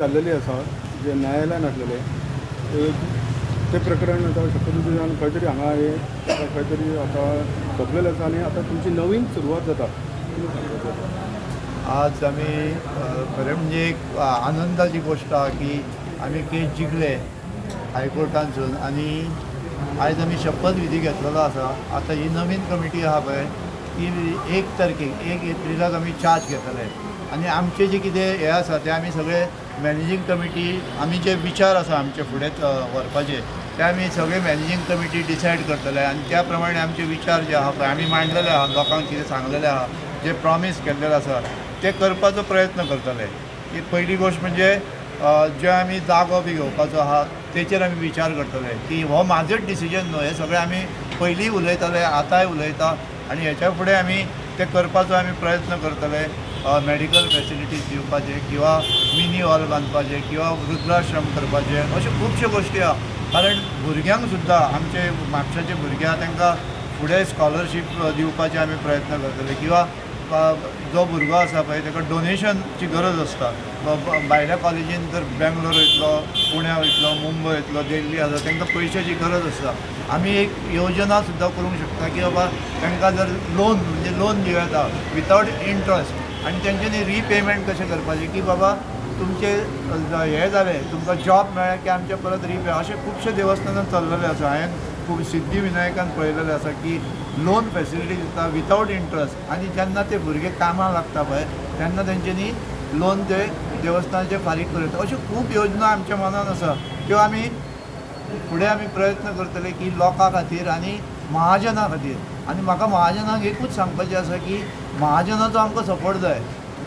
चाललेली आसा जे न्यायालयान आसलेले ते प्रकरण आता शक्यतो तुज्यान खंय तरी हांगा हे खंय तरी आतां सोंपलेलें आसा आनी आतां तुमची नवीन सुरवात जाता. आज आम्ही खरें म्हणजे एक आनंदाची गोष्ट आहे की आम्ही केस जिखले हायकोर्टांसून आणि आज आम्ही शपथविधी घेतलेलो आसा. आता ही नवीन कमिटी आहा पळय ती 1 एप्रिलाक आमी चार्ज घेतले आणि आमचे जे कितें हे आसा ते आमी सगळे मॅनेजींग कमिटी आमी जे विचार आसा आमचे फुडें व्हरपाचे ते आमी सगळे मॅनेजींग कमिटी डिसायड करतले आणि त्या प्रमाणे आमचे विचार जे आहा पळय आमी मांडलेले आहा, लोकांक कितें सांगलेले आहा, जे प्रॉमीस केल्लेले आसा ते करपाचो प्रयत्न करतले. की पहिली गोष्ट म्हणजे जे आमी जागो बी घेवपाचो आहा तेचेर आमी विचार करतले की हो म्हाजोच डिसिजन न्हू, हे सगळें आमी पयलीं उलयताले आतांय उलयता आणि हेच्या फुडें आमी ते करपाचो आमी प्रयत्न करतले. मेडिकल फॅसिलिटीज दिवपाचे किंवा मिनी हॉल बांदपाचे किंवा वृद्धाश्रम करपाचे अशे खुबश्यो गोश्टी आहा. कारण भुरग्यांक सुद्दां आमचे म्हापशाचे भुरगे आहा तांकां फुडें स्कॉलरशीप दिवपाचे आमी प्रयत्न करतले किंवा जो भुरगो आसा पळय ताका डोनेशनची गरज आसता. भायल्या कॉलेजीन जर बेंगलोर वयतलो, पुण्या वयतलो, मुंबय वयतलो, दिल्ली आसा तांकां पयशांची गरज आसता. आमी एक योजना सुद्दां करूंक शकता की बाबा तांकां जर लोन म्हणजे लोन दिवं येता विथआउट इंट्रस्ट आणि तेंच्यांनी रिपेमेंट कशें करपाचें की बाबा तुमचे हे जालें तुमकां जॉब मेळ्ळा की आमचे परत रिपे अशें खुबशे देवस्थानांत चल्लेलें आसा. हांवें खूब सिद्धिविनायकान पळयलेलें आसा की लोन फॅसिलिटी दिता विथआउट इंट्रस्ट आणि जेन्ना ते भुरगे कामाक लागता पळय तेन्ना तेंच्यांनी लोन ते देवस्थानाचे फारीक करता. अश्यो खूब योजना आमच्या मनान आसा त्यो आमी फुडें आमी प्रयत्न करतले की लोकां खातीर आनी महाजनां खातीर. आनी म्हाका महाजनांक एकूच सांगपाचें आसा की महाजनाचो आमकां सपोर्ट जाय.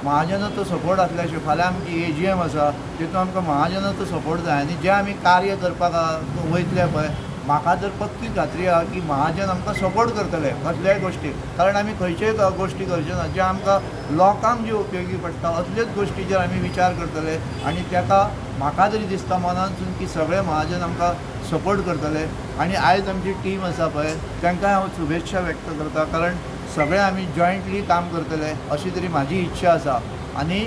महाजनाचो सपोर्ट आसल्या शिवाय फाल्यां आमची AGM आसा तितून आमकां महाजनाचो सपोर्ट जाय आनी जे आमी कार्य करपाक वयतले पळय म्हाका तर पक्की खात्री आहा की महाजन आमकां सपोर्ट करतले कसल्याय गोश्टीक. कारण आमी खंयच्योय गोश्टी करच्यो ना जे आमकां लोकांक जे उपयोगी पडटा असल्योच गोश्टीचेर आमी विचार करतले आनी ताका म्हाका तरी दिसता मनानसून की सगळे महाजन आमकां सपोर्ट करतले. आनी आयज आमची टीम आसा पळय तांकांय हांव शुभेच्छा व्यक्त करता कारण सगळे आमी जॉयंटली काम करतले अशी तरी म्हाजी इच्छा आसा. आनी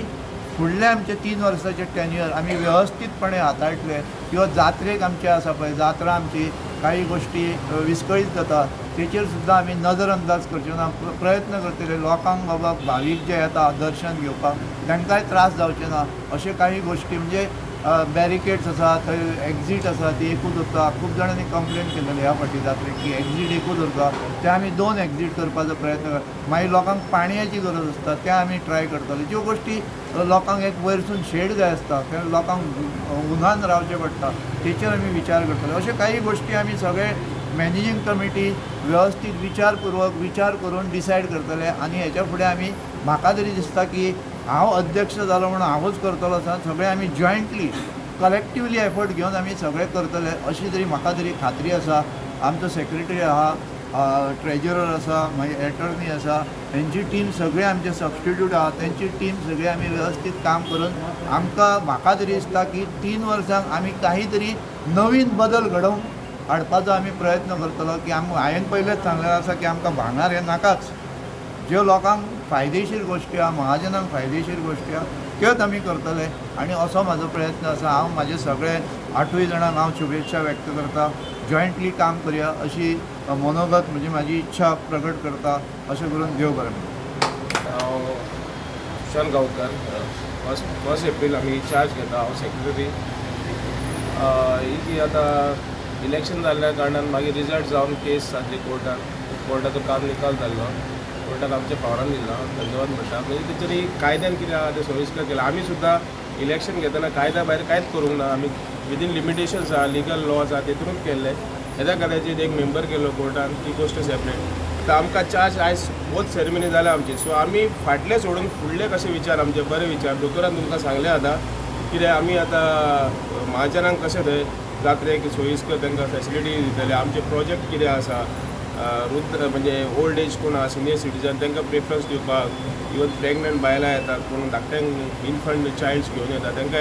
फुडले आमचे 3 वर्साचे टेन्युअर आमी वेवस्थीतपणे हाताळटले. किंवा जात्रेक आमचे आसा पळय जात्रा आमची काही गोष्टी विस्कळीत जाता तेचेर सुद्दां आमी नजर अंदाज करचे ना, प्रयत्न करतले लोकांक बाबा भावीक जे येता दर्शन घेवपाक तांकांय त्रास जावचे ना अशे काही गोश्टी म्हणजे बॅरिकेड्स आसा थंय एग्जीट आसा ती एकूच उरता. खूब जाणांनी कंप्लेन केलेली ह्या फाटी जात्रेक की एग्जीट एकूच उरता ते आमी 2 एग्जीट करपाचो प्रयत्न करता. मागीर लोकांक पाणयाची गरज आसता त्या आमी ट्राय करतले. ज्यो गोश्टी लोकांक एक वयरसून शेड जाय आसता कारण लोकांक उन्हान रावचें पडटा तेचेर आमी विचार करतले. अशे काही गोश्टी आमी सगळे मॅनेजींग कमिटी वेवस्थीत विचार करून डिसायड करतले आनी हेच्या फुडें आमी म्हाका तरी दिसता की हांव अध्यक्ष जालो म्हणून हांवूच करतलो आसा. सगळे आमी जॉयंटली कलेक्टिवली एफर्ट घेवन आमी सगळे करतले अशी तरी म्हाका तरी खात्री आसा. आमचो सेक्रेटरी आहा, ट्रेजरर आसा, मागीर एटर्नी आसा, तेंची टीम सगळे आमचे सबस्टिट्यूट आहा तेंची टीम सगळे आमी वेवस्थीत काम करून आमकां म्हाका तरी दिसता की 3 वर्सांक आमी काही तरी नवीन बदल घडोवन हाडपाचो आमी प्रयत्न करतलो. की हांवें पयलेंच सांगलेलें आसा की आमकां भांगर हें नाकाच. ज्यो लोकांक फायदेशीर गोश्टी आहा महाजनांक फायदेशीर गोश्टी आहा त्योच आमी करतले आनी असो म्हाजो प्रयत्न आसा. हांव म्हाजे सगळे 8 जाणांक हांव शुभेच्छा व्यक्त करता. जॉयंटली काम करया अशी मनोगत म्हणजे म्हाजी इच्छा प्रकट करता. अशें करून देव बरें. हांव कुशाल गांवकर. फर्स्ट एप्रील आमी चार्ज घेता. हांव सेक्रेटरी. ही जी आतां इलेक्शन जाल्ल्या कारणान मागीर रिजल्ट जावन केस जातली कोर्टाचो काम निकाल जाल्लो कोर्टान आमच्या फावरान दिला धन्यवाद म्हणटा. म्हणजे तेतरी कायद्यान कितें आहा तें सविस्कर केलां. आमी सुद्दां इलेक्शन घेतना कायद्या भायर कांयच करूंक ना. आमी विदीन लिमिटेशन्स आहा लिगल लॉज आहा तेतूनच केल्ले. हेज्या खातीर एक मेंबर केलो कोर्टान ती गोश्ट सेपरेट. आतां आमकां चार्ज आयज बोथ सेरेमनी जाल्या आमची. सो आमी फाटले सोडून फुडले कशे विचार आमचे बरे विचार दोतोरान तुमकां सांगले आतां कितें आमी आतां महाजनांक कशें थंय जात्रेक सोयीस्कर तांकां फॅसिलिटी दितले. आमचे प्रोजेक्ट कितें आसा वृद्ध म्हणजे ओल्ड एज कोण आहा सिनियर सिटीजन तांकां प्रिफरन्स दिवपाक इवन प्रेग्नंट बायलां येतात कोण धाकट्यांक इन्फंट चायल्ड्स घेवन येतात तांकां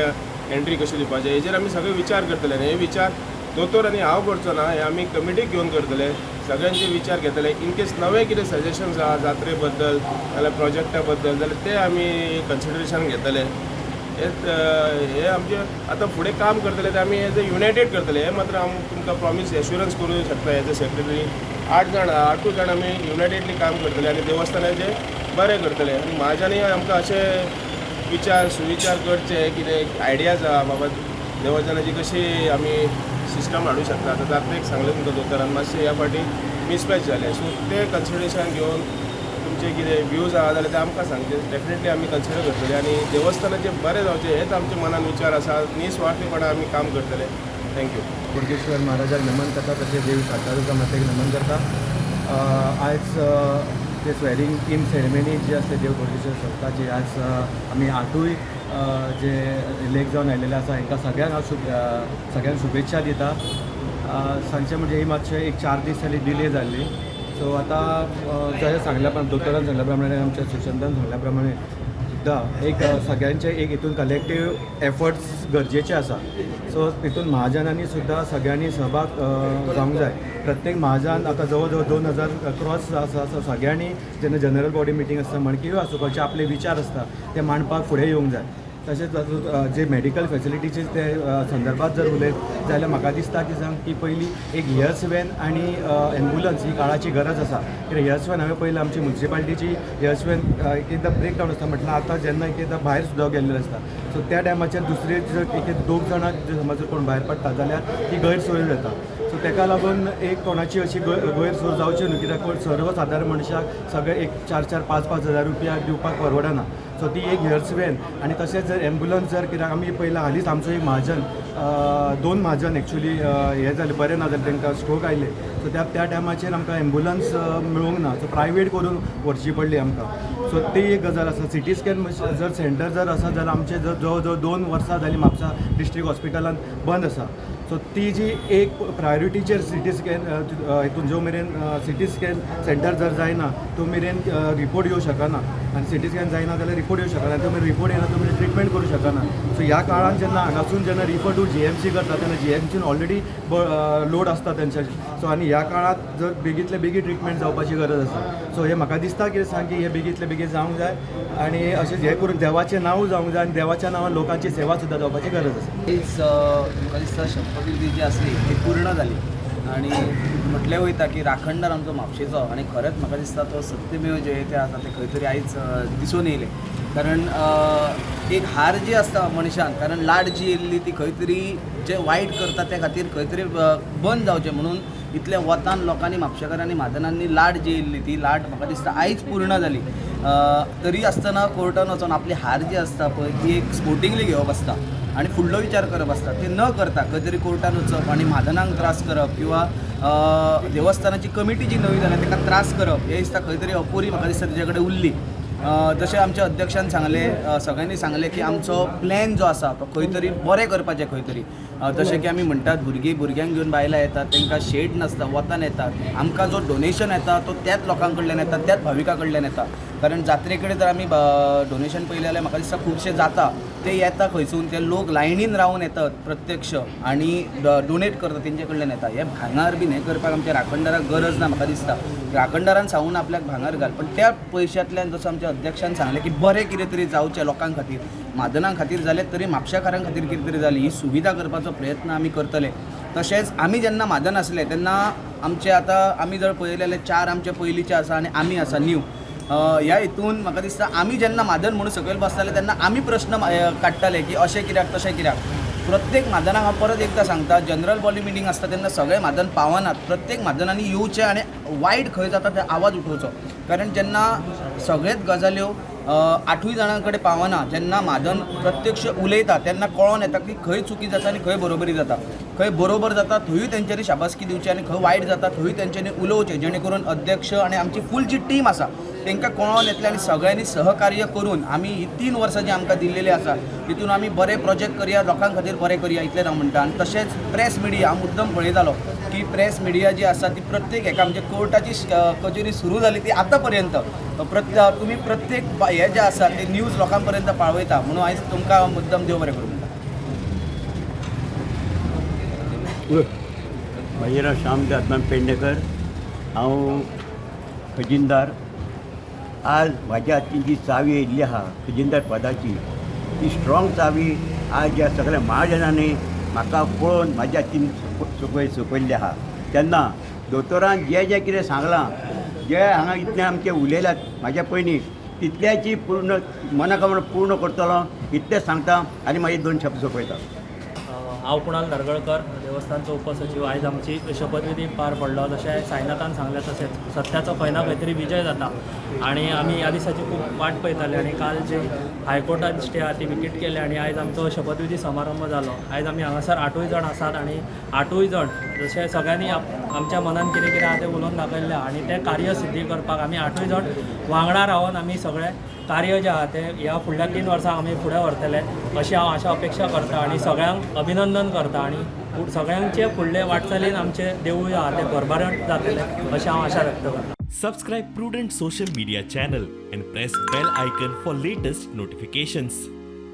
एंट्री कशी दिवपाचें हेजेर आमी सगळे विचार करतले. हे विचार दोतोर आनी हांव करचो ना हे आमी कमिटीक घेवन करतले. सगळ्यांचे विचार घेतले. इन केस नवे कितें सजेशन्स आहा जात्रे बद्दल नाल्यार प्रोजेक्टा बद्दल जाल्यार ते आमी कन्सिडरेशन घेतले. हे आमचे आतां फुडें काम करतले ते आमी एज अ युनायटेड करतले हे मात्र हांव तुमकां प्रॉमीस एश्युरन्स करूं शकता एज अ सेक्रेटरी 8 जाण आमी युनायटेडली काम करतले आनी देवस्थानाचें बरें करतले आनी म्हाज्यानी आमकां अशें विचार सुविचार करचे कितें आयडियाज आहा बाबा देवस्थानाची कशी आमी सिस्टम हाडूं शकता आतां जाता एक सांगलें तुमकां दोतोरान मातशें ह्या फावटी मिसमॅच जालें सो ते कन्सिडरेशन घेवन तुमचे कितें व्यूज आहा जाल्यार ते आमकां सांगचे डेफिनेटली आमी कन्सिडर करतले आनी देवस्थानाचें बरें जावचें हेच आमच्या मनान विचार आसा निस्वार्थीपणान आमी काम करतले थँक्यू. बोडगेश्वर महाराजाक नमन करता तशें देवी शांतादुर्गा मातेक नमन करता. आयज ते स्वेरींग इन सेरेमनी जी आसता देव बोडगेश्वर संस्थाची आज आमी 8 जे लेक जावन आयलेले आसा हांकां सगळ्यांक हांव सगळ्यांक शुभेच्छा दिता. सांगचें म्हणजे ही मातशें एक 4 दीस जाली डिले जाल्ली सो आतां जशें सांगल्या प्रमाणे दोतोरान सांगल्या प्रमाणे आमच्या सुशांतान सांगल्या प्रमाणे सुद्दां एक सगळ्यांचे एक हितून कलेक्टीव एफर्ट्स गरजेचे आसा सो तितून महाजनांनी सुद्दां सगळ्यांनी सहभाग जावंक जाय. प्रत्येक महाजन आतां जवळ जवळ 2000 क्रॉस आसा सो सगळ्यांनी जेन्ना जनरल बॉडी मिटींग आसता म्हण किंवा आसूं खंयचे आपले विचार आसता ते मांडपाक फुडें येवंक जाय. तशेंच जे मेडिकल फेसिलिटीचे ते संदर्भात जर उलयत जाल्यार म्हाका दिसता की सांग की पयलीं एक एयर्स वॅन आनी एम्बुलन्स ही काळाची गरज आसा कित्याक एयर्स वॅन हांवें पयलीं आमची म्युन्सिपालिटीची एयर्स वॅन एक एकदां ब्रेक डावन आसता म्हटल्यार आतां जेन्ना एक एकदां भायर सुद्दां गेल्ले आसता सो त्या टायमाचेर दुसरे जर एक 2 जाणांक समज जर कोण भायर पडटा जाल्यार ती गैरसोय जाता सो ताका लागून एक कोणाची अशी गैरसोय जावची न्हू कित्याक कोण सर्वसाधारण मनशाक सगळे एक 4-4, 5-5 हजार रुपया दिवपाक परवडना सो ती एक एयर्स वॅन आनी तशेंच जर एम्बुलन्स जर कित्याक आमी पयला हालींच आमचो एक महाजन 2 महाजन एक्चुली हे जाले बरे ना जाल्यार तांकां स्ट्रोक आयले सो त्या टायमाचेर आमकां एम्बुलन्स मेळूंक ना सो प्रायवेट करून व्हरची पडली आमकां सो ती एक गजाल आसा. सिटी स्कॅन जर सेंटर जर आसा जाल्यार आमचे जर जवळ जवळ 2 वर्सां जालीं म्हापसा डिस्ट्रिक्ट हॉस्पिटलान बंद आसा सो ती जी एक प्रायोरिटीचेर सिटी स्कॅन हितून जो मेरेन सिटी स्कॅन सेंटर जर जायना तो मेरेन रिपोर्ट येवं शकना आनी सिटी स्कॅन जायना जाल्यार रिपोर्ट येवं शकना तो मेरेन रिपोर्ट येना तो मेरेन ट्रिटमेंट करूं शकना सो ह्या काळान जेन्ना हांगासून जेन्ना रिफर टू GMC करता तेन्ना GMCन ऑलरेडी लोड आसता तेंच्या सो आनी ह्या काळात जर बेगींतले बेगीन ट्रिटमेंट जावपाची गरज आसा सो हे म्हाका दिसता की सांग की हे बेगींतले बेगीन जावंक जाय आनी अशें हें करून देवाचें नांव जावंक जाय आनी देवाच्या नांवान लोकांची सेवा सुद्दां जावपाची गरज आसा. हीच म्हाका दिसता शपथविधी जी आसली ती पूर्ण जाली आनी म्हटलें वयता की राखणदार आमचो म्हापशेचो आनी खरेंच म्हाका दिसता तो सत्यमेव जयते आसा ते खंय तरी आयज दिसून येयलें कारण एक हार जी आसता मनशान कारण लाड जी येयल्ली ती खंय तरी जे वायट करता त्या खातीर खंय तरी बंद जावचें म्हणून इतल्या वतान लोकांनी म्हापशेकारांनी मादनांनी लाड जी येयल्ली ती लाड म्हाका दिसता आयज पूर्ण जाली. तरी आसतना कोर्टान वचून आपली हार जी आसता पळय ती एक स्पोर्टिंगली घेवप आसता आनी फुडलो विचार करप आसता ते न करता खंय तरी कोर्टान वचप आनी मादनांक त्रास करप किंवा देवस्थानाची कमिटी जी नवी जाल्या ताका त्रास करप हे दिसता खंय तरी अपुरी म्हाका दिसता तेजे कडेन उरली. जशें आमच्या अध्यक्षान सांगलें सगळ्यांनी सांगलें की आमचो प्लॅन जो आसा तो खंय तरी बरें करपाचें खंय तरी जशें की आमी म्हणटात भुरग्यांक घेवन बायलां येतात तांकां शेड नासता वतान येतात आमकां जो डोनेशन येता तो त्याच लोकां कडल्यान येता त्याच भाविकां कडल्यान येता कारण जात्रे कडेन जर आमी डोनेशन पळयलें जाल्यार म्हाका दिसता खुबशे जाता ते येता खंयसून ते लोक लायनीन रावन येतात प्रत्यक्ष आनी डोनेट करता तेंचे कडल्यान येता हे भांगार बीन हें करपाक आमच्या राखणदाराक गरज ना म्हाका दिसता राखणदारान सांगून आपल्याक भांगार घाल पण त्या पयशांतल्यान जसो आमच्या अध्यक्षान सांगलें की बरें कितें तरी जावचें लोकां खातीर मादनां खातीर जालें तरी म्हापशाकारां खातीर कितें तरी जाली ही सुविधा करपाचो प्रयत्न आमी करतले. तशेंच आमी जेन्ना मादन आसले तेन्ना आमचे आतां आमी जर पळयलें जाल्यार 4 आमचे पयलींचे आसा आनी आमी आसा न्यू ह्या हितून म्हाका दिसता आमी जेन्ना मादन म्हणून सकयल बसताले तेन्ना आमी प्रश्न काडटाले की अशें कित्याक तशें कित्याक प्रत्येक मादनाक हांव परत एकदां सांगता जनरल बॉडी मिटींग आसता तेन्ना सगळे मादन पावनात प्रत्येक मादनांनी येवचें आनी वायट खंय जाता ते आवाज उठोवचो कारण जेन्ना सगळेच गजाल्यो 8 जाणां कडेन पावना जेन्ना मादन प्रत्यक्ष उलयता तेन्ना कळोन येता की खंय चुकी जाता आनी खंय बरोबरी जाता खंय बरोबर जाता थंयूय तेंच्यांनी शाबासकी दिवची आनी खंय वायट जाता थंयूय तेंच्यांनी उलोवचें जेणे करून अध्यक्ष आनी आमची फूल जी टीम आसा तांकां कळोन येतलें आनी सगळ्यांनी सहकार्य करून आमी ही 3 वर्सां जी आमकां दिल्लेली आसा तितून आमी बरे प्रोजेक्ट करया लोकां खातीर बरें करया इतलें हांव म्हणटा आनी तशेंच प्रेस मिडिया हांव मुद्दम पळयतालो की प्रेस मिडिया जी आसा ती प्रत्येक हेका म्हणजे कोर्टाची कचेरी सुरू जाली ती आतां पर्यंत तुमी प्रत्येक हे जे आसा ते न्यूज लोकां पर्यंत पावयता म्हणून आयज तुमकां मुद्दम देव बरें करूं म्हणटा. बाजीराव श्यामदास पेडणेकर हांव खजिनदार आज म्हाज्या हातीन जी चावी येयल्ली आहा खजिनदार पदाची ती स्ट्रॉंग जावी आज ह्या सगळ्या महाजनांनी म्हाका पळोवन म्हाज्या तीन सोपयल्ले आहा तेन्ना दोतोरान जें कितें सांगलां जे हांगा इतले आमचे उलयल्यात म्हाज्या पयलीं तितल्याची पूर्ण मनाकामण पूर्ण करतलो इतलें सांगता आनी मागीर 2 शब्द सोंपयता. हांव कुणाल धारगळकर देवस्थानचो उपसचिव. आयज आमची शपथविधी पार पडलो. जशें सायनाथान सांगलें तशेंच सत्याचो खंय ना खंय तरी विजय जाता आनी आमी ह्या दिसाची खूब वाट पळयताले आनी काल जे हायकोर्टान स्टे आहा ती विकेट केली आनी आयज आमचो शपथविधी समारंभ जालो. आयज आमी हांगासर 8 जाण आसात आनी 8 जाण जशें सगळ्यांनी आमच्या मनान कितें कितें आहा तें उलोवन दाखयल्लें आनी तें कार्य सिद्धी करपाक आमी 8 जाण वांगडा रावन आमी सगळें कार्य जें आहा तें ह्या फुडल्या 3 वर्सां आमी फुडें व्हरतले अशी हांव आशा अपेक्षा करता आनी सगळ्यांक अभिनंदन करता आनी सगळ्यांचे फुडले वाटचालीन आमचें देवूळ आहा तें भरभराट जातलें अशी हांव आशा व्यक्त करता. Subscribe Prudent social media channel and press bell icon for latest notifications.